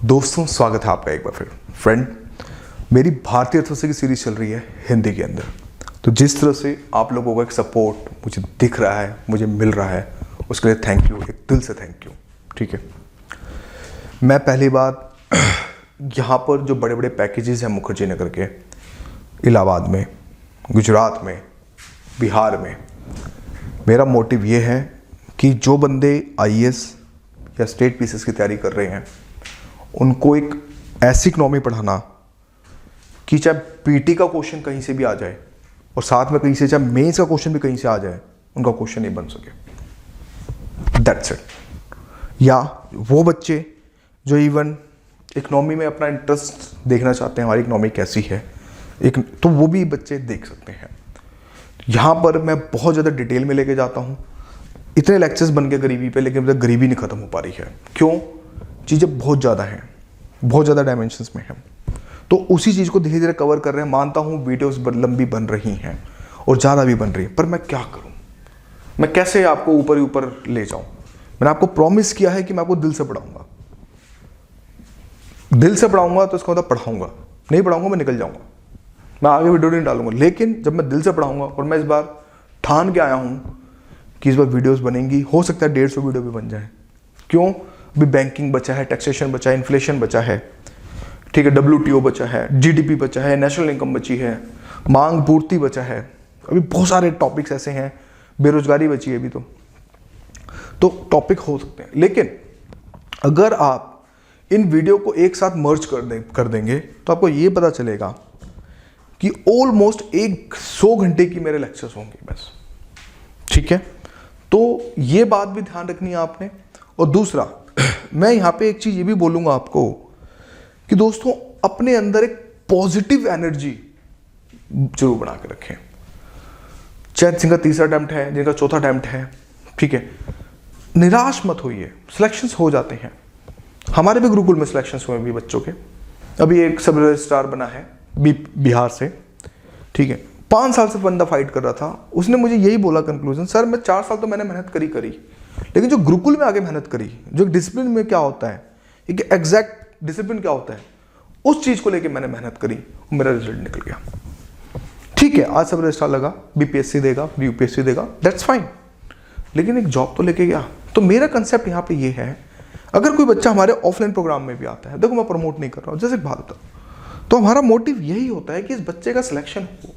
दोस्तों, स्वागत है आपका एक बार फिर। फ्रेंड, मेरी भारतीय अर्थव्यवस्था की सीरीज चल रही है हिंदी के अंदर। तो जिस तरह से आप लोगों का एक सपोर्ट मुझे दिख रहा है, मुझे मिल रहा है, उसके लिए थैंक यू, एक दिल से थैंक यू। ठीक है, मैं पहली बात यहाँ पर जो बड़े बड़े पैकेजेस हैं मुखर्जी नगर के, इलाहाबाद में, गुजरात में, बिहार में, मेरा मोटिव ये है कि जो बंदे IAS या स्टेट पीसीएस की तैयारी कर रहे हैं उनको एक ऐसी इकनॉमी पढ़ाना कि चाहे पीटी का क्वेश्चन कहीं से भी आ जाए और साथ में कहीं से चाहे मेंस का क्वेश्चन भी कहीं से आ जाए, उनका क्वेश्चन नहीं बन सके। That's it. या वो बच्चे जो इवन इकनॉमी में अपना इंटरेस्ट देखना चाहते हैं, हमारी इकनॉमी कैसी है, तो वो भी बच्चे देख सकते हैं। यहाँ पर मैं बहुत ज़्यादा डिटेल में लेके जाता हूँ। इतने लेक्चर्स बन गए गरीबी पे, लेकिन मतलब गरीबी नहीं ख़त्म हो पा रही है। क्यों? चीज़ें बहुत ज़्यादा हैं, बहुत ज़्यादा डायमेंशंस में हैं। तो उसी चीज़ को धीरे धीरे कवर कर रहे हैं। मानता हूँ वीडियोस लंबी बन रही हैं और ज़्यादा भी बन रही है, पर मैं क्या करूँ? मैं कैसे आपको ऊपर ही ऊपर ले जाऊँ? मैंने आपको प्रॉमिस किया है कि मैं आपको दिल से पढ़ाऊँगा। दिल से पढ़ाऊँगा तो इसका मतलब पढ़ाऊँगा, नहीं पढ़ाऊँगा मैं निकल जाऊँगा, मैं आगे वीडियो नहीं डालूंगा। लेकिन जब मैं दिल से पढ़ाऊँगा, और मैं इस बार ठान के आया हूँ कि इस बार वीडियोस बनेंगी, हो सकता है 150 वीडियो भी बन जाए। क्यों? अभी बैंकिंग बचा है, टैक्सेशन बचा है, इन्फ्लेशन बचा है, ठीक है, WTO बचा है, GDP बचा है, नेशनल इनकम बची है, मांग पूर्ति बचा है, अभी बहुत सारे टॉपिक्स ऐसे हैं, बेरोजगारी बची है अभी तो टॉपिक हो सकते हैं। लेकिन अगर आप इन वीडियो को एक साथ मर्ज कर देंगे तो आपको ये पता चलेगा कि ऑलमोस्ट 100 घंटे की मेरे लेक्चर्स होंगे बस। ठीक है, तो ये बात भी ध्यान रखनी है आपने। और दूसरा, मैं यहाँ पे एक चीज़ ये भी बोलूँगा आपको कि दोस्तों, अपने अंदर एक पॉजिटिव एनर्जी जरूर बना के रखें। चाहे जिनका तीसरा अटेम्प्ट है, जिनका चौथा अटेम्प्ट है, ठीक है, निराश मत होइए, सिलेक्शंस हो जाते हैं। हमारे भी गुरुकुल में सिलेक्शंस हुए भी बच्चों के। अभी एक सब रजिस्ट्रार बना है बिहार से, ठीक है, 5 साल से बंदा फाइट कर रहा था। उसने मुझे यही बोला कंक्लूजन, सर मैं 4 साल तो मैंने मेहनत करी, लेकिन जो गुरुकुल में आगे मेहनत करी, जो डिसिप्लिन में क्या होता है, एक एग्जैक्ट डिसिप्लिन क्या होता है, उस चीज को लेके मैंने मेहनत करी, मेरा रिजल्ट निकल गया। ठीक है, आज सब रजिस्ट्रार लगा, BPSC देगा, UPSC देगा, दैट्स फाइन, लेकिन एक जॉब तो लेके गया। तो मेरा कंसेप्ट यहाँ पे ये है, अगर कोई बच्चा हमारे ऑफलाइन प्रोग्राम में भी आता है, देखो मैं प्रमोट नहीं कर रहा हूँ, जैसे बात होता, तो हमारा मोटिव यही होता है कि इस बच्चे का सिलेक्शन हो,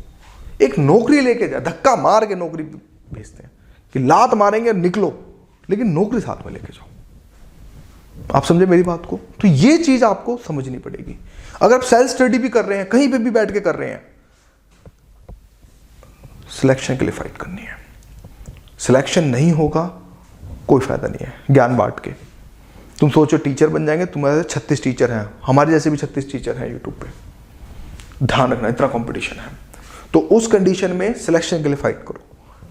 एक नौकरी लेके जाए। धक्का मार के नौकरी भेजते हैं कि लात मारेंगे निकलो, लेकिन नौकरी साथ में लेके जाओ। आप समझे मेरी बात को? तो ये चीज आपको समझनी पड़ेगी। अगर आप सेल्फ स्टडी भी कर रहे हैं, कहीं पे भी बैठ के कर रहे हैं, सिलेक्शन के लिए फाइट करनी है। सिलेक्शन नहीं होगा, कोई फायदा नहीं है ज्ञान बांट के। तुम सोचो टीचर बन जाएंगे, तुम्हारे 36 टीचर हैं, हमारे जैसे भी 36 टीचर हैं यूट्यूब पे। ध्यान रखना, इतना कंपटीशन है। तो उस कंडीशन में सिलेक्शन के लिए फाइट करो।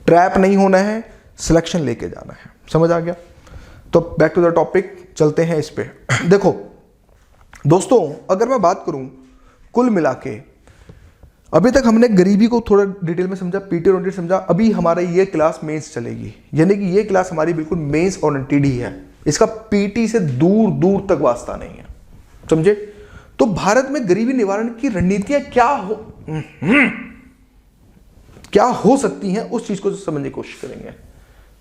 ट्रैप नहीं होना है, सिलेक्शन लेके जाना है। समझ आ गया? तो बैक टू द टॉपिक, चलते हैं इस पे। देखो दोस्तों, अगर मैं बात करूं कुल मिला के, अभी तक हमने गरीबी को थोड़ा डिटेल में समझा, पीटी और समझा। अभी हमारा ये क्लास मेंस चलेगी, यानी कि ये क्लास हमारी बिल्कुल मेंस ओरिएंटेड ही है। इसका पीटी से दूर दूर तक वास्ता नहीं है, समझे? तो भारत में गरीबी निवारण की रणनीतियां क्या हो सकती हैं, उस चीज को समझने की कोशिश करेंगे।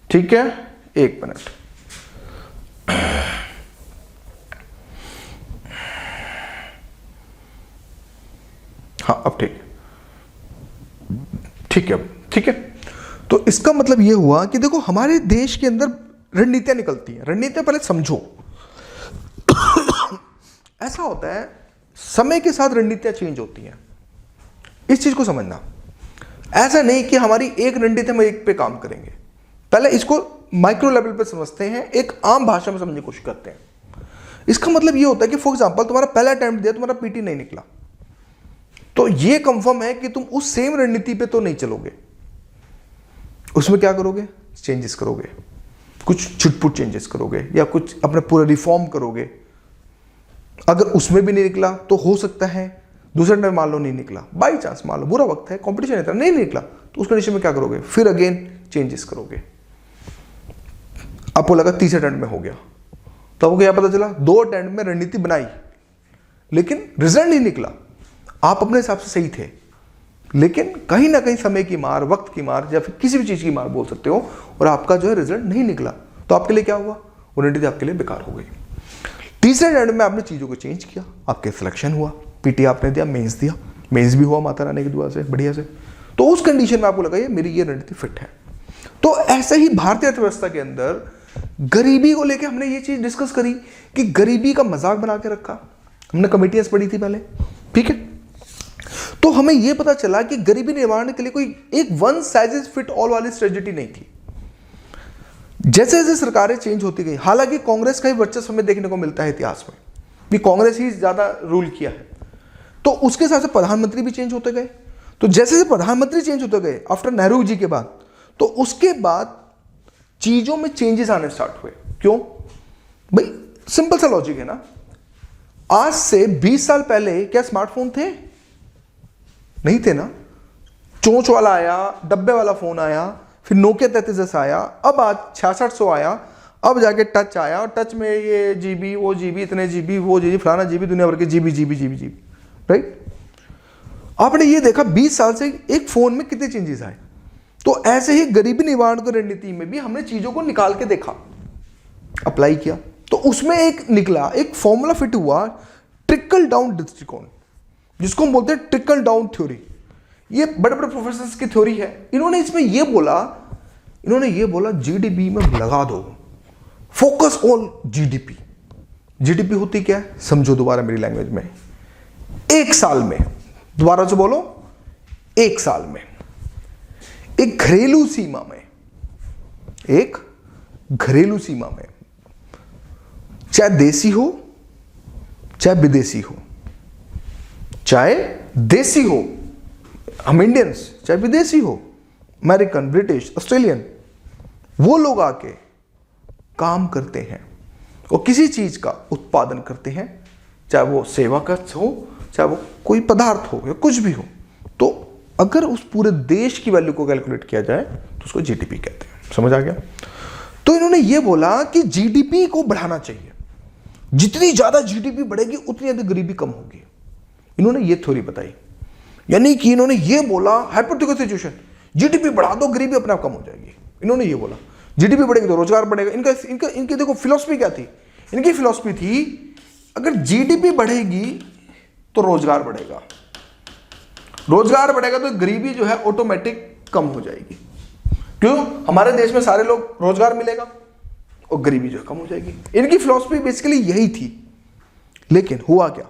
ठीक है, एक मिनट। हाँ, अब ठीक है। तो इसका मतलब यह हुआ कि देखो, हमारे देश के अंदर रणनीतियां निकलती हैं। रणनीतियां पहले समझो। ऐसा होता है, समय के साथ रणनीतियां चेंज होती हैं, इस चीज को समझना। ऐसा नहीं कि हमारी एक रणनीति हम एक पे काम करेंगे। पहले इसको माइक्रो लेवल पे समझते हैं, एक आम भाषा में समझने की कोशिश करते हैं। इसका मतलब ये होता है कि फॉर एग्जांपल तुम्हारा पहला अटेम्प्ट दिया, तुम्हारा पीटी नहीं निकला, तो ये कंफर्म है कि तुम उस सेम रणनीति पे तो नहीं चलोगे। उसमें क्या करोगे? चेंजेस करोगे, कुछ छुटपुट चेंजेस करोगे, या कुछ अपना पूरा रिफॉर्म करोगे। अगर उसमें भी नहीं निकला तो हो सकता है दूसरे टाइम मान लो नहीं निकला, बाई चांस मान लो बुरा वक्त है, कंपटीशन इतना नहीं निकला, तो उस कंडीशन में क्या करोगे? फिर अगेन चेंजेस करोगे। आपको लगा तीसरे अटेम्प्ट में हो गया, तो आपको क्या पता चला? 2 अटेम्प्ट में रणनीति बनाई लेकिन रिजल्ट नहीं निकला। आप अपने हिसाब से सही थे, लेकिन कहीं ना कहीं समय की मार, वक्त की मार, या फिर किसी भी चीज़ की मार बोल सकते हो, और आपका जो है रिजल्ट नहीं निकला, तो आपके लिए क्या हुआ? वो रणनीति आपके लिए बेकार हो गई। तीसरे राउंड में आपने चीज़ों को चेंज किया, आपके सिलेक्शन हुआ, पीटी आपने दिया, मेंस दिया, मेंस भी हुआ माता रानी की दुआ से बढ़िया से। तो उस कंडीशन में आपको लगा ये मेरी ये रणनीति फिट है। तो ऐसे ही भारतीय अर्थव्यवस्था के अंदर गरीबी को लेकर हमने ये चीज़ डिस्कस करी कि गरीबी का मजाक बना के रखा। हमने कमेटियां पढ़ी थी पहले, ठीक है। तो हमें यह पता चला कि गरीबी निवारण के लिए कोई एक वन साइज फिट ऑल वाली स्ट्रेटेजी नहीं थी। जैसे जैसे सरकारें चेंज होती गई, हालांकि कांग्रेस का ही वर्चस्व हमें देखने को मिलता है इतिहास में, भी कांग्रेस ही ज्यादा रूल किया है, तो उसके हिसाब से प्रधानमंत्री भी चेंज होते गए। तो जैसे जैसे प्रधानमंत्री चेंज होते गए आफ्टर नेहरू जी के बाद, तो उसके बाद चीजों में चेंजेस आने स्टार्ट हुए। क्यों भाई? सिंपल सा लॉजिक है ना। आज से 20 साल पहले क्या स्मार्टफोन थे? नहीं थे ना। चोंच वाला आया, डब्बे वाला फोन आया, फिर नोकिया 3310 आया, अब आज 6600 आया, अब जाके टच आया, और टच में ये जीबी, वो जीबी, इतने जीबी, वो जीबी, फलाना जीबी, दुनिया भर के GB GB GB GB, right. आपने ये देखा 20 साल से एक फोन में कितने चेंजेस आए। तो ऐसे ही गरीबी निवारण की रणनीति में भी हमने चीजों को निकाल के देखा, अप्लाई किया, तो उसमें एक निकला, एक फॉर्मूला फिट हुआ, ट्रिकल डाउन दृष्टिकोण, जिसको हम बोलते हैं ट्रिकल डाउन थ्योरी। ये बड़े बड़े प्रोफेसर की थ्योरी है। इन्होंने इसमें ये बोला जीडीपी में लगा दो, फोकस ऑन जीडीपी। जीडीपी होती क्या है? समझो दोबारा मेरी लैंग्वेज में। एक साल में, दोबारा से बोलो, एक साल में एक घरेलू सीमा में, चाहे देसी हो चाहे विदेशी हो, चाहे देसी हो हम इंडियंस, चाहे विदेशी हो अमेरिकन, ब्रिटिश, ऑस्ट्रेलियन, वो लोग आके काम करते हैं और किसी चीज का उत्पादन करते हैं, चाहे वो सेवा का हो, चाहे वो कोई पदार्थ हो या कुछ भी हो। तो अगर उस पूरे देश की वैल्यू को कैलकुलेट किया जाए तो उसको जीडीपी कहते हैं। समझ आ गया? तो इन्होंने ये बोला कि जीडीपी को बढ़ाना चाहिए, जितनी ज्यादा जीडीपी बढ़ेगी उतनी ज्यादा गरीबी कम होगी। इन्होंने ये थ्योरी बताई, यानी कि इन्होंने ये बोला हाइपोथेटिकल सिचुएशन, जीडीपी बढ़ा दो गरीबी अपने आप कम हो जाएगी। इन्होंने ये बोला जीडीपी बढ़ेगी तो रोजगार बढ़ेगा। इनकी देखो फिलॉसफी क्या थी? इनकी फिलॉसफी थी अगर जीडीपी बढ़ेगी तो रोजगार बढ़ेगा, रोजगार बढ़ेगा तो गरीबी जो है ऑटोमेटिक कम हो जाएगी। क्यों? हमारे देश में सारे लोग रोजगार मिलेगा और गरीबी जो है कम हो जाएगी। इनकी फिलॉसफी बेसिकली यही थी। लेकिन हुआ क्या?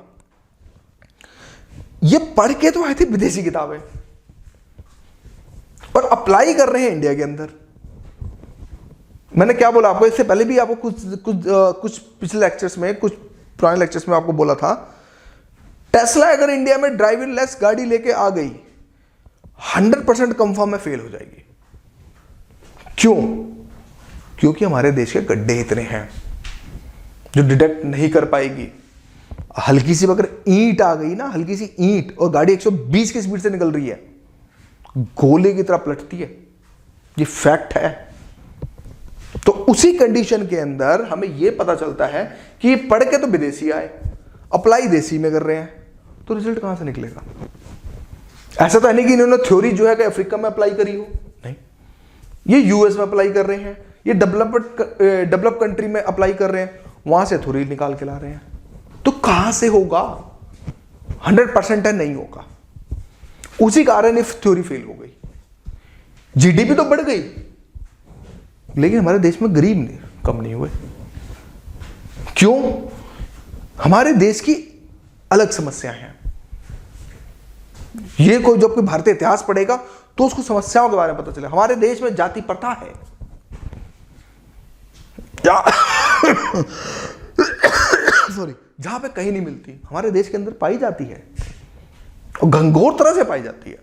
ये पढ़ के तो आए थे विदेशी किताबें और अप्लाई कर रहे हैं इंडिया के अंदर। मैंने क्या बोला आपको इससे पहले भी, आपको कुछ पिछले लेक्चर्स में, कुछ पुराने लेक्चर्स में आपको बोला था, टेस्ला अगर इंडिया में ड्राइवरलेस गाड़ी लेके आ गई 100% कंफर्म में फेल हो जाएगी। क्यों? क्योंकि हमारे देश के गड्ढे इतने हैं जो डिटेक्ट नहीं कर पाएगी। हल्की सी अगर ईंट आ गई ना, हल्की सी ईंट, और गाड़ी 120 की स्पीड से निकल रही है, गोले की तरह पलटती है। ये फैक्ट है। तो उसी कंडीशन के अंदर हमें यह पता चलता है कि पढ़ के तो विदेशी आए, अप्लाई देसी में कर रहे हैं, तो रिजल्ट कहां से निकलेगा? ऐसा तो नहीं कि इन्होंने थ्योरी जो है कि अफ्रीका में अप्लाई करी हो, नहीं, ये यूएस में अप्लाई कर रहे हैं, ये डेवलप कंट्री में अप्लाई कर रहे हैं, वहां से थ्योरी निकाल के ला रहे हैं। तो कहां से होगा? 100% है, नहीं होगा। उसी कारण थ्योरी फेल हो गई। जीडीपी तो बढ़ गई लेकिन हमारे देश में गरीब कम नहीं हुए। क्यों? हमारे देश की अलग समस्याएं हैं। ये कोई जब कोई भारतीय इतिहास पढ़ेगा तो उसको समस्याओं के बारे में पता चले। हमारे देश में जाति प्रथा है, सॉरी, जहां पे कहीं नहीं मिलती, हमारे देश के अंदर पाई जाती है और घंघोर तरह से पाई जाती है,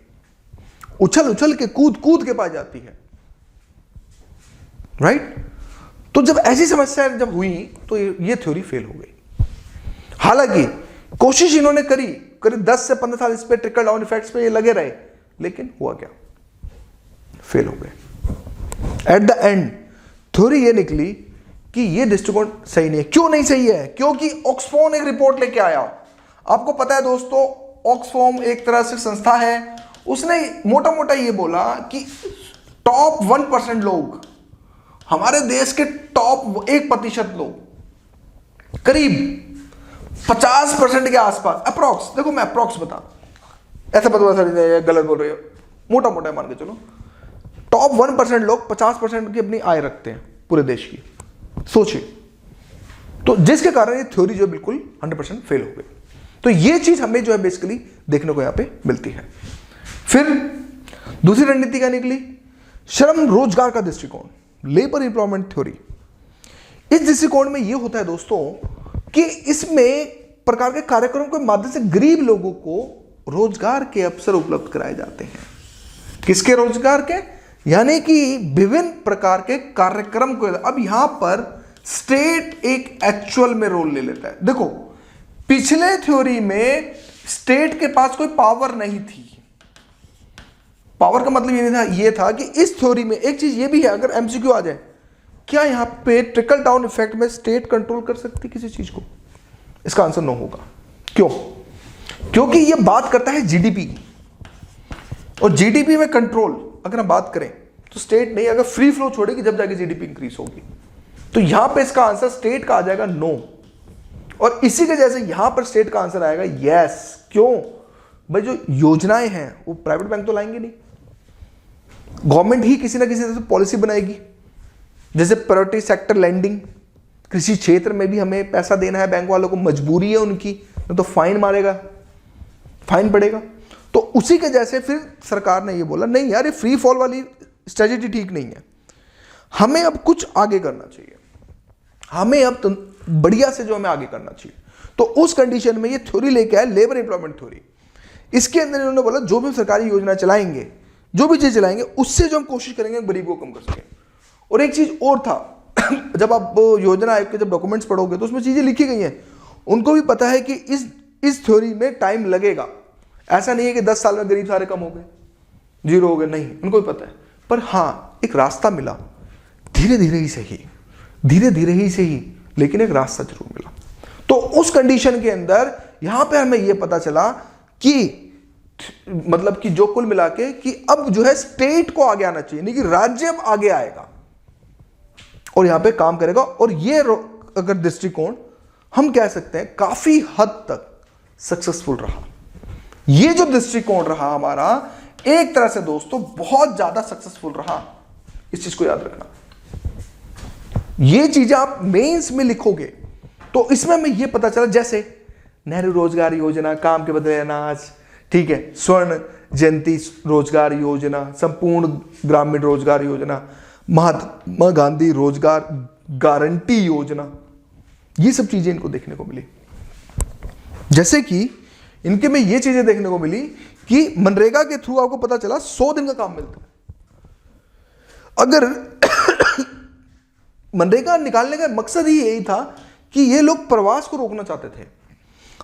उछल उछल के, कूद कूद के पाई जाती है, राइट? तो जब ऐसी समस्या जब हुई तो ये थ्योरी फेल हो गई। हालांकि कोशिश इन्होंने करी, करीब 10 से 15 साल इस पे ट्रिकल डाउन इफेक्ट्स पे ये लगे रहे, लेकिन हुआ क्या? फेल हो गए। एट द एंड थ्योरी ये निकली कि ये दृष्टिकोण सही नहीं है। क्यों नहीं सही है? क्योंकि ऑक्सफोर्ड एक रिपोर्ट लेके आया, आपको पता है दोस्तों, ऑक्सफोम एक तरह से संस्था है, उसने मोटा मोटा ये बोला कि टॉप 1% लोग, हमारे देश के टॉप 1% लोग, करीब 50% के आसपास अप्रॉक्स, देखो मैं अप्रॉक्स बता, ऐसा बता गलत बोल रहे हो, मोटा मोटा मान के चलो, टॉप 1% लोग 50% की अपनी आय रखते हैं पूरे देश की। सोचिए, तो जिसके कारण ये थ्योरी जो बिल्कुल 100% फेल हो गई। तो ये चीज हमें जो है बेसिकली देखने को यहां पे मिलती है। फिर दूसरी रणनीति क्या निकली? श्रम रोजगार का दृष्टिकोण, लेबर एम्प्लॉयमेंट थ्योरी। इस दृष्टिकोण में यह होता है दोस्तों कि इसमें प्रकार के कार्यक्रमों के माध्यम से गरीब लोगों को रोजगार के अवसर उपलब्ध कराए जाते हैं। किसके रोजगार के? यानी कि विभिन्न प्रकार के कार्यक्रम को। अब यहां पर स्टेट एक एक्चुअल में रोल ले लेता है। देखो, पिछले थ्योरी में स्टेट के पास कोई पावर नहीं थी। पावर का मतलब ये था कि इस थ्योरी में एक चीज ये भी है, अगर एमसीक्यू आ जाए, क्या यहां पे ट्रिकल डाउन इफेक्ट में स्टेट कंट्रोल कर सकती किसी चीज को? इसका आंसर नो होगा। क्यों? क्योंकि ये बात करता है जीडीपी, और जीडीपी में कंट्रोल अगर हम बात करें तो स्टेट नहीं, अगर फ्री फ्लो छोड़ेगी जब जाके जीडीपी इंक्रीज होगी। तो यहां पे इसका आंसर स्टेट का आ जाएगा नो, और इसी के जैसे यहां पर स्टेट का आंसर आएगा यस। क्यों भाई? जो योजनाएं हैं वो प्राइवेट बैंक तो लाएंगे नहीं, गवर्नमेंट ही किसी ना किसी तरह से पॉलिसी बनाएगी। जैसे प्रायोरिटी सेक्टर लैंडिंग, कृषि क्षेत्र में भी हमें पैसा देना है बैंक वालों को, मजबूरी है उनकी, नहीं तो फाइन मारेगा, फाइन पड़ेगा। तो उसी के जैसे फिर सरकार ने ये बोला नहीं यार, ये फ्री फॉल वाली स्ट्रेटेजी ठीक नहीं है, हमें अब कुछ आगे करना चाहिए, हमें अब तो बढ़िया से जो हमें आगे करना चाहिए। तो उस कंडीशन में ये थ्योरी लेके आए, लेबर एम्प्लॉयमेंट थ्योरी। इसके अंदर इन्होंने बोला जो भी सरकारी योजना चलाएंगे, जो भी चीज चलाएंगे, उससे जो हम कोशिश करेंगे गरीब को कम कर सकें। और एक चीज और था, जब आप योजना आयोग के जब डॉक्यूमेंट्स पढ़ोगे तो उसमें चीजें लिखी गई हैं, उनको भी पता है कि इस थ्योरी में टाइम लगेगा। ऐसा नहीं है कि 10 साल में गरीब सारे कम हो गए, जीरो हो गए, नहीं, उनको भी पता है। पर हाँ, एक रास्ता मिला, धीरे धीरे ही सही, धीरे धीरे ही सही, लेकिन एक रास्ता जरूर मिला। तो उस कंडीशन के अंदर यहां पे हमें यह पता चला कि मतलब कि जो कुल मिला के कि अब जो है स्टेट को आगे आना चाहिए, नहीं कि राज्य अब आगे आएगा और यहां पे काम करेगा। और ये अगर दृष्टिकोण हम कह सकते हैं काफी हद तक सक्सेसफुल रहा। ये जो दृष्टिकोण रहा हमारा, एक तरह से दोस्तों बहुत ज्यादा सक्सेसफुल रहा। इस चीज को याद रखना। ये चीजें आप मेंस में लिखोगे तो इसमें हमें यह पता चला, जैसे नेहरू रोजगार योजना, काम के बदले अनाज, ठीक है, स्वर्ण जयंती रोजगार योजना, संपूर्ण ग्रामीण रोजगार योजना, महात्मा गांधी रोजगार गारंटी योजना, ये सब चीजें इनको देखने को मिली। जैसे कि इनके में ये चीजें देखने को मिली कि मनरेगा के थ्रू आपको पता चला 100 दिन का काम मिलता है। अगर मनरेगा निकालने का मकसद ही यही था कि ये लोग प्रवास को रोकना चाहते थे।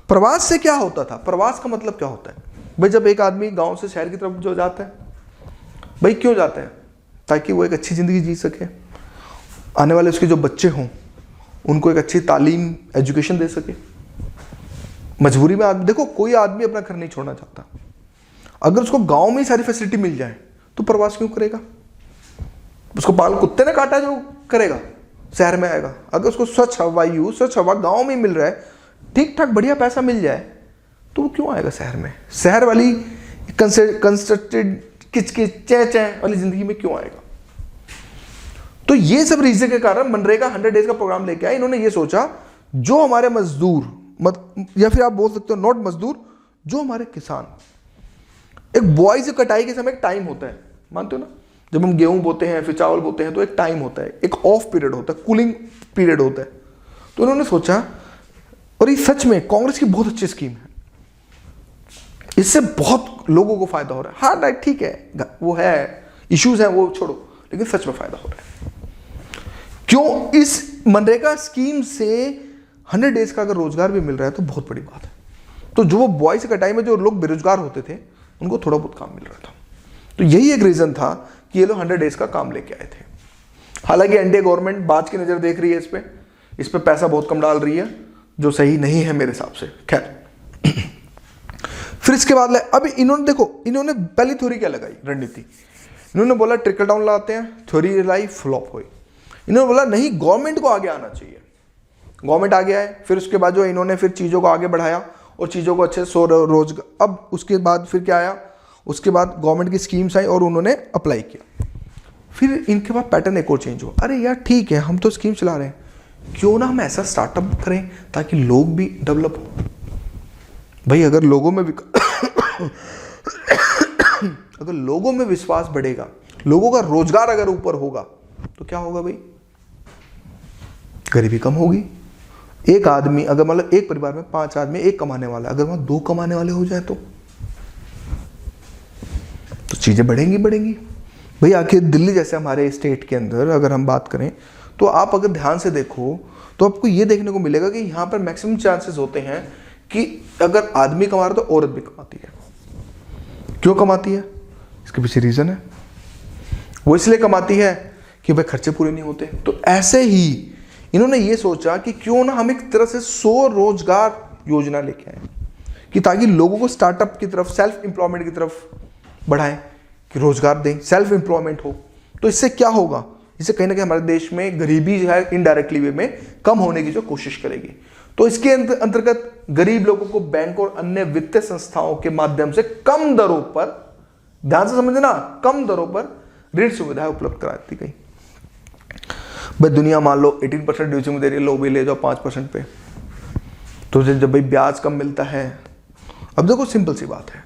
प्रवास से क्या होता था? प्रवास का मतलब क्या होता है भाई? जब एक आदमी गांव से शहर की तरफ जो जाता है, भाई क्यों जाता है? ताकि वो एक अच्छी जिंदगी जी सके, आने वाले उसके जो बच्चे हों उनको एक अच्छी तालीम, एजुकेशन दे सके। मजबूरी में आदमी, देखो कोई आदमी अपना घर नहीं छोड़ना चाहता। अगर उसको गांव में ही सारी फैसिलिटी मिल जाए तो प्रवास क्यों करेगा? उसको पाल कुत्ते ने काटा जो करेगा, शहर में आएगा। अगर उसको स्वच्छ वायु, स्वच्छ हवा गांव में मिल रहा है, ठीक ठाक बढ़िया पैसा मिल जाए, तो वो क्यों आएगा शहर में? शहर वाली कंस्ट्रक्टेड किचकिच चै चै वाली जिंदगी में क्यों आएगा? तो ये सब रीजन के कारण मनरेगा 100 डेज का प्रोग्राम लेके आए। इन्होंने ये सोचा जो हमारे मजदूर, या फिर आप बोल सकते हो नॉट मजदूर, जो हमारे किसान, एक बुआई से कटाई के समय एक टाइम होता है, मानते हो ना? जब हम गेहूं बोते हैं, फिर चावल बोते हैं, तो एक टाइम होता है, एक ऑफ पीरियड होता है, कूलिंग पीरियड होता है। तो उन्होंने सोचा, और ये सच में कांग्रेस की बहुत अच्छी स्कीम है, इससे बहुत लोगों को फायदा हो रहा है। हाँ राइट, ठीक है, वो है, इश्यूज हैं, वो छोड़ो, लेकिन सच में फायदा हो रहा है। क्यों? इस मनरेगा स्कीम से 100 डेज का अगर रोजगार भी मिल रहा है तो बहुत बड़ी बात है। तो जो वो बुआई से कटाई में जो लोग बेरोजगार होते थे, उनको थोड़ा बहुत काम मिल रहा था। तो यही एक रीजन था कि ये लोग 100 डेज का काम लेके आए थे। हालांकि एनडीए गवर्नमेंट बाज की नजर देख रही है, इस पे पैसा बहुत कम डाल रही है, जो सही नहीं है मेरे हिसाब से। खैर, फिर इसके बाद अभी इन्होंने देखो, इन्होंने पहली थ्योरी क्या लगाई रणनीति, इन्होंने बोला ट्रिकल डाउन लाते हैं, थ्योरी लाई, फ्लॉप हुई। इन्होंने बोला नहीं, गवर्नमेंट को आगे आना चाहिए, गवर्नमेंट आगे आए। फिर उसके बाद जो इन्होंने फिर चीज़ों को आगे बढ़ाया और चीज़ों को अच्छे से रोजगार, अब उसके बाद फिर क्या आया, उसके बाद गवर्नमेंट की स्कीम्स आई और उन्होंने अप्लाई किया। फिर इनके बाद पैटर्न एक और चेंज हुआ, अरे यार ठीक है हम तो स्कीम चला रहे हैं, क्यों ना हम ऐसा स्टार्टअप करें ताकि लोग भी डेवलप हो। भाई अगर लोगों में अगर लोगों में विश्वास बढ़ेगा, लोगों का रोजगार अगर ऊपर होगा तो क्या होगा भाई, गरीबी कम होगी। एक आदमी अगर मतलब एक परिवार में 5 आदमी, एक कमाने वाला, अगर वहां 2 कमाने वाले हो जाए तो चीजें बढ़ेंगी। भाई आखिर दिल्ली जैसे हमारे स्टेट के अंदर अगर हम बात करें तो आप अगर ध्यान से देखो तो आपको ये देखने को मिलेगा कि यहाँ पर मैक्सिमम चांसेस होते हैं कि अगर आदमी कमा रहा तो औरत भी कमाती है। क्यों कमाती है, इसके पीछे रीजन है, वो इसलिए कमाती है कि भाई खर्चे पूरे नहीं होते। तो ऐसे ही इन्होंने ये सोचा कि क्यों ना हम एक तरह से स्वरोजगार योजना लेके आए कि ताकि लोगों को स्टार्टअप की तरफ, सेल्फ एम्प्लॉयमेंट की तरफ बढ़ाएं, कि रोजगार दें, सेल्फ एम्प्लॉयमेंट हो। तो इससे क्या होगा, इससे कहीं ना कहीं हमारे देश में गरीबी जो है इनडायरेक्टली वे में कम होने की जो कोशिश करेगी। तो इसके अंतर्गत गरीब लोगों को बैंक और अन्य वित्तीय संस्थाओं के माध्यम से कम दरों पर, ध्यान से समझना, कम दरों पर ऋण सुविधाएं उपलब्ध करा दी गई। भाई दुनिया मान लो 18% ड्यूरेशन में दे रही है, लो भी ले जाओ 5% पे, तो जब भाई ब्याज कम मिलता है। अब देखो सिंपल सी बात है,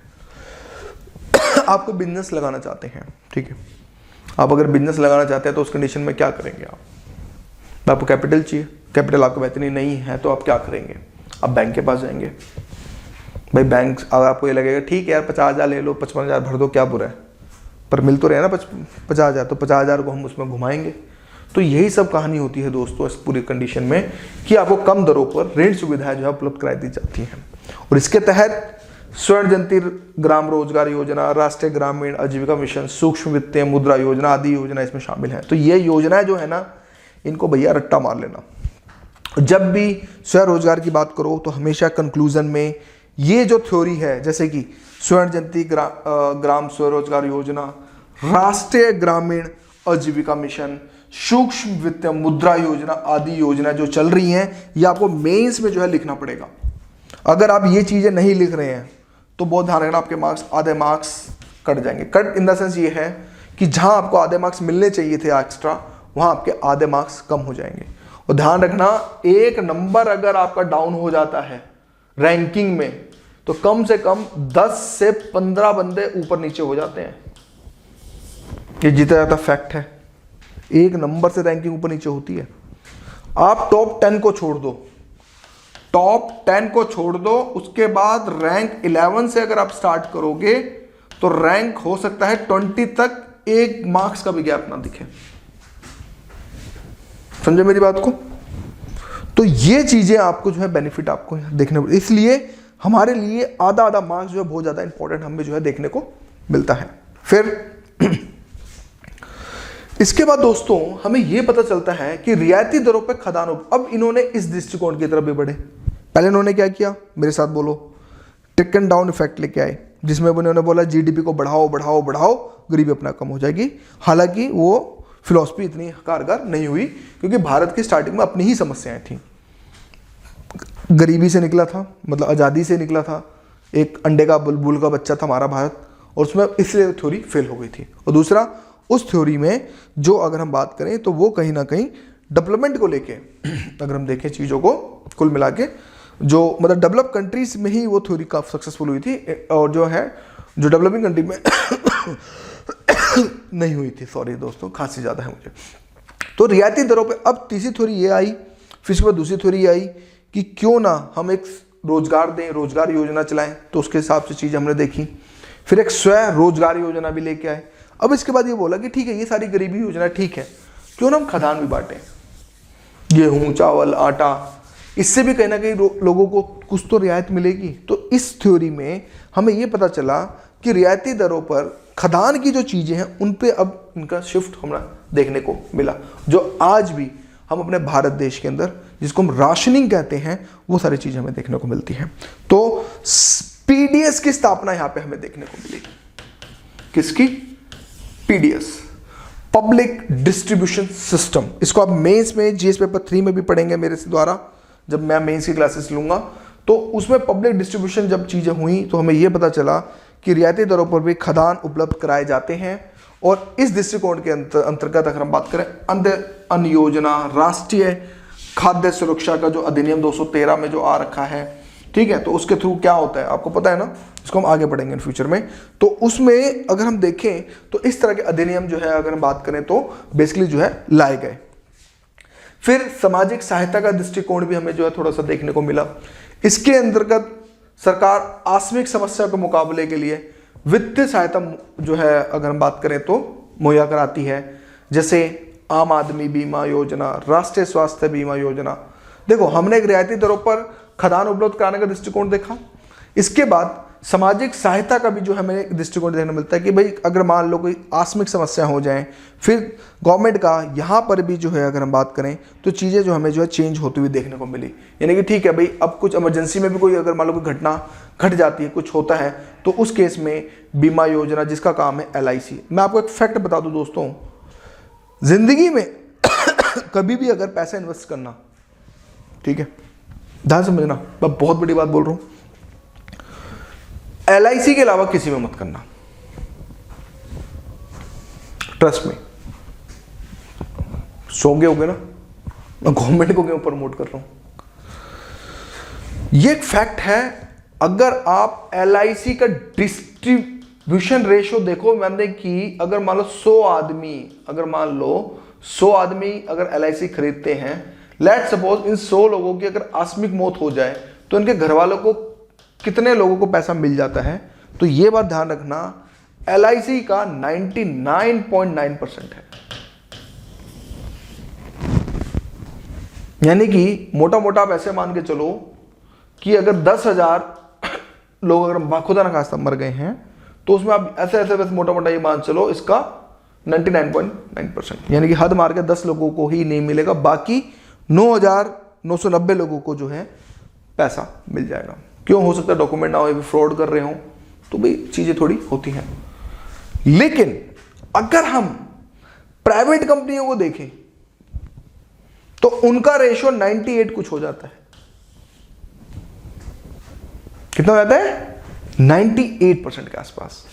आपको बिजनेस लगाना चाहते हैं, ठीक है, आप अगर बिजनेस लगाना चाहते हैं तो उस कंडीशन में क्या करेंगे आपको कैपिटल चाहिए, कैपिटल आपको इतनी नहीं है तो आप क्या करेंगे, आप बैंक के पास जाएंगे। भाई बैंक अगर आपको ये लगेगा ठीक है यार 50,000 ले लो, 55,000 भर दो, क्या बुरा है, पर मिल तो रहे ना 50,000, तो 50,000 को हम उसमें घुमाएंगे। तो यही सब कहानी होती है दोस्तों इस पूरी कंडीशन में कि आपको कम दरों पर ऋण सुविधाएं जो है उपलब्ध कराई दी जाती हैं। और इसके तहत स्वर्ण जयंती ग्राम रोजगार योजना, राष्ट्रीय ग्रामीण आजीविका मिशन, सूक्ष्म वित्तीय मुद्रा योजना आदि योजना इसमें शामिल है। तो ये योजनाएं जो है ना, इनको भैया रट्टा मार लेना। जब भी स्वरोजगार की बात करो तो हमेशा कंक्लूजन में ये जो थ्योरी है, जैसे कि स्वर्ण जयंती ग्राम स्वरोजगार योजना, राष्ट्रीय ग्रामीण आजीविका मिशन, सूक्ष्म वित्तीय मुद्रा योजना आदि योजना जो चल रही हैं, ये आपको मेंस में जो है लिखना पड़ेगा। अगर आप ये चीजें नहीं लिख रहे हैं तो बहुत ध्यान रखना, आपके मार्क्स, आधे मार्क्स कट जाएंगे। कट इन द सेंस ये है कि जहां आपको आधे मार्क्स मिलने चाहिए थे एक्स्ट्रा, वहां आपके आधे मार्क्स कम हो जाएंगे। और ध्यान रखना, एक नंबर अगर आपका डाउन हो जाता है रैंकिंग में तो कम से कम 10 से 15 बंदे ऊपर नीचे हो जाते हैं। ये जीता जाता फैक्ट है, एक नंबर से रैंकिंग ऊपर नीचे होती है। आप टॉप 10 को छोड़ दो, टॉप 10 को छोड़ दो, उसके बाद रैंक 11 से अगर आप स्टार्ट करोगे तो रैंक हो सकता है 20 तक, एक मार्क्स का भी गैप ना दिखे। समझे मेरी बात को? तो ये चीजें आपको जो है बेनिफिट आपको देखने को, इसलिए हमारे लिए आधा आधा मार्क्स जो है बहुत ज्यादा इंपॉर्टेंट हमें जो है देखने को मिलता है। फिर इसके बाद दोस्तों हमें यह पता चलता है कि रियायती दरों पर खदानों, अब इन्होंने इस दृष्टिकोण की तरफ भी बढ़े। पहले इन्होंने क्या किया, मेरे साथ बोलो, ट्रिकल डाउन इफेक्ट लेके आए, जिसमें उन्होंने बोला जीडीपी को बढ़ाओ बढ़ाओ बढ़ाओ, गरीबी अपना कम हो जाएगी। हालांकि वो फिलॉसफी इतनी कारगर नहीं हुई, क्योंकि भारत की स्टार्टिंग में अपनी ही समस्याएं थी। गरीबी से निकला था, मतलब आज़ादी से निकला था, एक अंडे का बुलबुल का बच्चा था हमारा भारत, और उसमें इसलिए थ्योरी फेल हो गई थी। और दूसरा, उस थ्योरी में जो अगर हम बात करें तो वो कहीं ना कहीं डेवलपमेंट को लेके अगर हम देखें चीज़ों को कुल मिला के, जो मतलब डेवलप कंट्रीज में ही वो थ्योरी काफ़ी सक्सेसफुल हुई थी, और जो है जो डेवलपिंग कंट्री में नहीं हुई थी। सॉरी दोस्तों, खांसी ज़्यादा है मुझे। तो रियायती दरों पे अब तीसरी थ्योरी ये आई, फिर उसके बाद दूसरी थ्योरी ये आई कि क्यों ना हम एक रोजगार दें, रोजगार योजना चलाएं। तो उसके हिसाब से चीज़ हमने देखी। फिर एक स्व रोजगार योजना भी लेके आए। अब इसके बाद ये बोला कि ठीक है, ये सारी गरीबी योजना ठीक है, क्यों ना हम खदान भी बांटें, गेहूँ, चावल, आटा, इससे भी कहीं ना कहीं लोगों को कुछ तो रियायत मिलेगी। तो इस थ्योरी में हमें ये पता चला कि रियायती दरों पर खदान की जो चीज़ें हैं उन पे अब इनका शिफ्ट हमें देखने को मिला, जो आज भी हम अपने भारत देश के अंदर जिसको हम राशनिंग कहते हैं, वो सारी चीज़ें हमें देखने को मिलती हैं। तो पीडीएस की स्थापना यहां पे हमें देखने को मिली। किसकी? PDS, public distribution system. इसको आप मेंस में जीएस पेपर 3 में भी पढ़ेंगे मेरे से द्वारा, जब मैं मेंस की क्लासेस लूंगा तो उसमें पब्लिक डिस्ट्रीब्यूशन जब चीजें हुई तो हमें यह पता चला कि रियायती दरों पर भी खदान उपलब्ध कराए जाते हैं। और इस दृष्टिकोण के अंतर्गत अगर हम बात करें अन्न योजना, राष्ट्रीय खाद्य सुरक्षा का जो अधिनियम 213 में जो आ रखा है, ठीक है, तो उसके थ्रू क्या होता है आपको पता है ना, इसको हम आगे पढ़ेंगे इन फ्यूचर में। तो उसमें अगर हम देखें तो इस तरह के अधिनियम जो है अगर हम बात करें तो बेसिकली जो है लाए गए। फिर सामाजिक सहायता का दृष्टिकोण भी हमें जो है थोड़ा सा देखने को मिला। इसके अंतर्गत सरकार आकस्मिक समस्या के मुकाबले के लिए वित्तीय सहायता जो है अगर हम बात करें तो मुहैया कराती है, जैसे आम आदमी बीमा योजना, राष्ट्रीय स्वास्थ्य बीमा योजना। देखो हमने एक रियायती दरों पर खदान उपलब्ध कराने का दृष्टिकोण देखा। इसके बाद सामाजिक सहायता का भी जो हमें एक दृष्टिकोण देखने मिलता है कि भाई अगर मान लो कोई आकस्मिक समस्या हो जाए, फिर गवर्नमेंट का यहाँ पर भी जो है अगर हम बात करें तो चीज़ें जो हमें जो है चेंज होती हुई देखने को मिली। यानी कि ठीक है भाई, अब कुछ इमरजेंसी में भी कोई अगर मान लो कोई घटना घट जाती है, कुछ होता है, तो उस केस में बीमा योजना जिसका काम है LIC। मैं आपको एक फैक्ट बता दूं दोस्तों, जिंदगी में कभी भी अगर पैसा इन्वेस्ट करना, ठीक है, ध्यान समझना, मैं बहुत बड़ी बात बोल रहा हूं, LIC के अलावा किसी में मत करना, ट्रस्ट में। सोगे होगे ना, मैं गवर्नमेंट को क्यों प्रमोट कर रहा हूं, ये एक फैक्ट है। अगर आप LIC का डिस्ट्रीब्यूशन रेशो देखो, मैंने कि अगर मान लो 100 आदमी, अगर मान लो 100 आदमी अगर LIC खरीदते हैं, लेट सपोज इन 100 लोगों की अगर आकस्मिक मौत हो जाए तो इनके घर वालों को कितने लोगों को पैसा मिल जाता है। तो ये बात ध्यान रखना, LIC का 99.9% है। यानी कि मोटा मोटा आप ऐसे मान के चलो कि अगर 10,000 लोग अगर खुदा न खास्ता मर गए हैं तो उसमें आप ऐसे ऐसे वैसे मोटा मोटा ये मान चलो इसका 99.9%, यानी कि हद मार के 10 लोगों को ही नहीं मिलेगा, बाकी 9,990 लोगों को जो है पैसा मिल जाएगा। क्यों? हो सकता है डॉक्यूमेंट ना हो, ये भी फ्रॉड कर रहे हो, तो भाई चीजें थोड़ी होती हैं। लेकिन अगर हम प्राइवेट कंपनियों को देखें तो उनका रेशियो 98 कुछ हो जाता है। कितना हो जाता है? 98% के आसपास।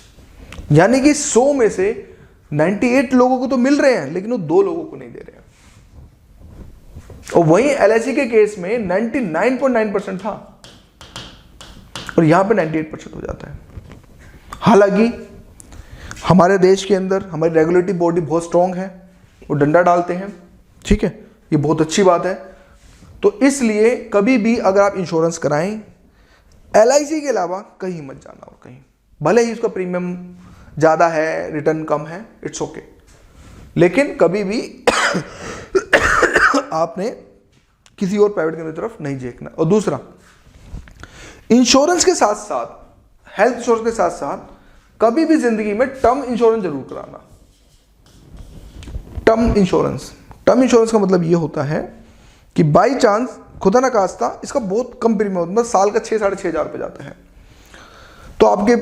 यानी कि 100 में से 98 लोगों को तो मिल रहे हैं, लेकिन वो 2 लोगों को नहीं दे रहे हैं। और वहीं LIC के केस में 99.9% था और यहां पे 98% हो जाता है। हालांकि हमारे देश के अंदर हमारी रेगुलेटरी बॉडी बहुत स्ट्रांग है, वो डंडा डालते हैं, ठीक है, ये बहुत अच्छी बात है। तो इसलिए कभी भी अगर आप इंश्योरेंस कराएं, LIC के अलावा कहीं मत जाना, और कहीं भले ही उसका प्रीमियम ज़्यादा है, रिटर्न कम है, इट्स ओके, लेकिन कभी भी आपने किसी और प्राइवेट कंपनी की तरफ नहीं देखना। और दूसरा, इंश्योरेंस के साथ साथ, हेल्थ इंश्योरेंस के साथ साथ कभी भी जिंदगी में टर्म इंश्योरेंस जरूर कराना। टर्म इंश्योरेंस का मतलब ये होता है कि बाई चांस खुदा ना खास्ता इसका बहुत कम प्रीमियम होता है, मतलब साल का 6-6,500 रुपये जाता है, तो आपके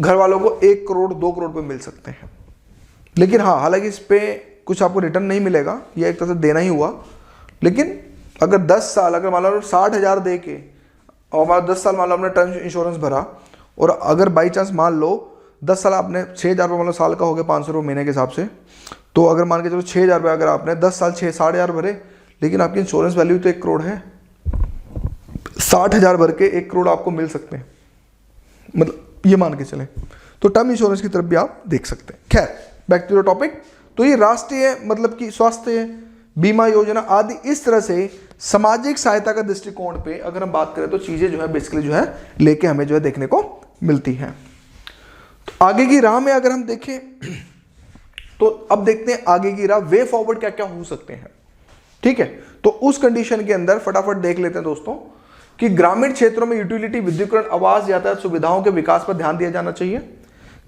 घर वालों को 1 करोड़ 2 करोड़ रुपये मिल सकते हैं। लेकिन हाँ, हालांकि इस पे कुछ आपको रिटर्न नहीं मिलेगा, यह एक तरह से देना ही हुआ। लेकिन अगर 10 साल, अगर मान लो 60,000 दे के और हमारा 10 साल मान लो आपने टर्म इंश्योरेंस भरा, और अगर बाई चांस मान लो 10 साल आपने 6,000 रुपये, मान लो साल का हो गया 500 रुपये महीने के हिसाब से, तो अगर मान के चलो 6,000 रुपये अगर आपने 10 साल 60,000 भरे, लेकिन आपकी इंश्योरेंस वैल्यू तो 1 करोड़ है, 60,000 भर के 1 करोड़ आपको मिल सकते हैं, मतलब ये मान के चलें। तो टर्म इंश्योरेंस की तरफ भी आप देख सकते हैं। खैर, बैक टू द टॉपिक। तो ये राष्ट्रीय मतलब कि स्वास्थ्य बीमा योजना आदि, इस तरह से सामाजिक सहायता का दृष्टिकोण पे अगर हम बात करें तो चीजें जो है बेसिकली जो है लेके हमें जो है देखने को मिलती हैं। तो आगे की राह में अगर हम देखें तो अब देखते हैं आगे की राह, वे फॉरवर्ड क्या क्या हो सकते हैं, ठीक है। तो उस कंडीशन के अंदर फटाफट देख लेते हैं दोस्तों कि ग्रामीण क्षेत्रों में यूटिलिटी, विद्युतीकरण, आवास, यातायात सुविधाओं के विकास पर ध्यान दिया जाना चाहिए।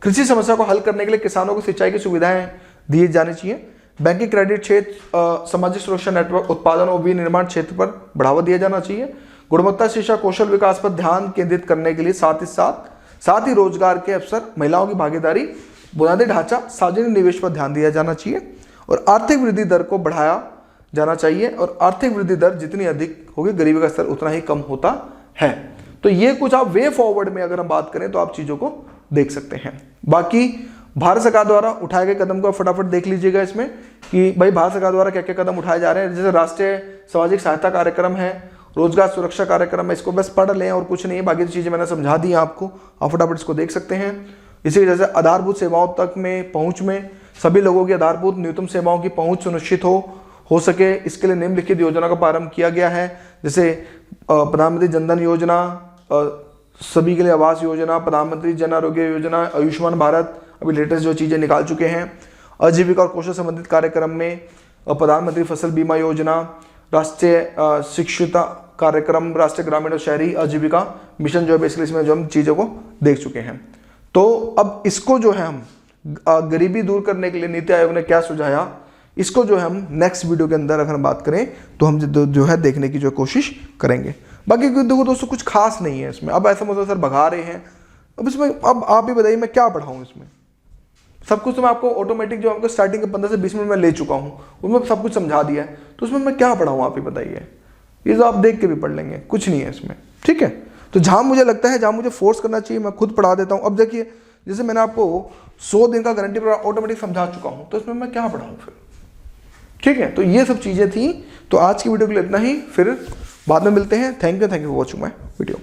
कृषि समस्या को हल करने के लिए किसानों को सिंचाई की सुविधाएं दी जानी चाहिए। बैंकिंग, क्रेडिट क्षेत्र, सामाजिक सुरक्षा नेटवर्क, उत्पादन और विनिर्माण क्षेत्र पर बढ़ावा दिया जाना चाहिए। गुणवत्ता शिक्षा कौशल विकास पर ध्यान केंद्रित करने के लिए साथ ही रोजगार के अवसर, महिलाओं की भागीदारी, बुनियादी ढांचा, सार्वजनिक निवेश पर ध्यान दिया जाना चाहिए और आर्थिक वृद्धि दर को बढ़ाया जाना चाहिए। और आर्थिक वृद्धि दर जितनी अधिक होगी गरीबी का स्तर उतना ही कम होता है। तो ये कुछ आप वे फॉरवर्ड में अगर हम बात करें तो आप चीजों को देख सकते हैं। बाकी भारत सरकार द्वारा उठाए गए कदम को फटाफट देख लीजिएगा इसमें कि भाई भारत सरकार द्वारा क्या क्या कदम उठाए जा रहे हैं। जैसे राष्ट्रीय सामाजिक सहायता कार्यक्रम है, रोजगार सुरक्षा कार्यक्रम है, इसको बस पढ़ लें और कुछ नहीं है, बाकी तो चीजें मैंने समझा दी आपको, आप फटाफट इसको देख सकते हैं। इसी वजह से आधारभूत सेवाओं तक में पहुंच में सभी लोगों की आधारभूत न्यूनतम सेवाओं की पहुंच सुनिश्चित हो सके, इसके लिए निम्नलिखित योजना का प्रारंभ किया गया है। जैसे प्रधानमंत्री जनधन योजना, सभी के लिए आवास योजना, प्रधानमंत्री जन आरोग्य योजना, आयुष्मान भारत, अभी लेटेस्ट जो चीजें निकाल चुके हैं। आजीविका और कौशल संबंधित कार्यक्रम में प्रधानमंत्री फसल बीमा योजना, राष्ट्रीय शिक्षुता कार्यक्रम, राष्ट्रीय ग्रामीण और शहरी आजीविका मिशन जो है बेसिकली इसमें जो हम चीज़ों को देख चुके हैं। तो अब इसको जो है हम गरीबी दूर करने के लिए नीति आयोग ने क्या सुझाया, इसको जो है हम नेक्स्ट वीडियो के अंदर अगर हम बात करें तो हम जो है देखने की जो कोशिश करेंगे। बाकी देखो दोस्तों कुछ खास नहीं है इसमें। अब ऐसा मतलब सर भगा रहे हैं, अब इसमें अब आप ही बताइए मैं क्या पढ़ाऊँ इसमें। सब कुछ तो मैं आपको ऑटोमेटिक जो आपको स्टार्टिंग के 15 से 20 मिनट में ले चुका हूँ, उसमें सब कुछ समझा दिया है, तो उसमें मैं क्या पढ़ाऊँ आप ही बताइए। ये तो आप देख के भी पढ़ लेंगे, कुछ नहीं है इसमें, ठीक है। तो जहाँ मुझे लगता है, जहाँ मुझे फोर्स करना चाहिए मैं खुद पढ़ा देता हूँ। अब देखिए जैसे मैंने आपको 100 दिन का गारंटी प्रोग्राम ऑटोमेटिक समझा चुका हूँ, तो इसमें मैं क्या पढ़ाऊँ फिर, ठीक है। तो ये सब चीज़ें थी। तो आज की वीडियो के लिए इतना ही, फिर बाद में मिलते हैं। Thank you for watching my video.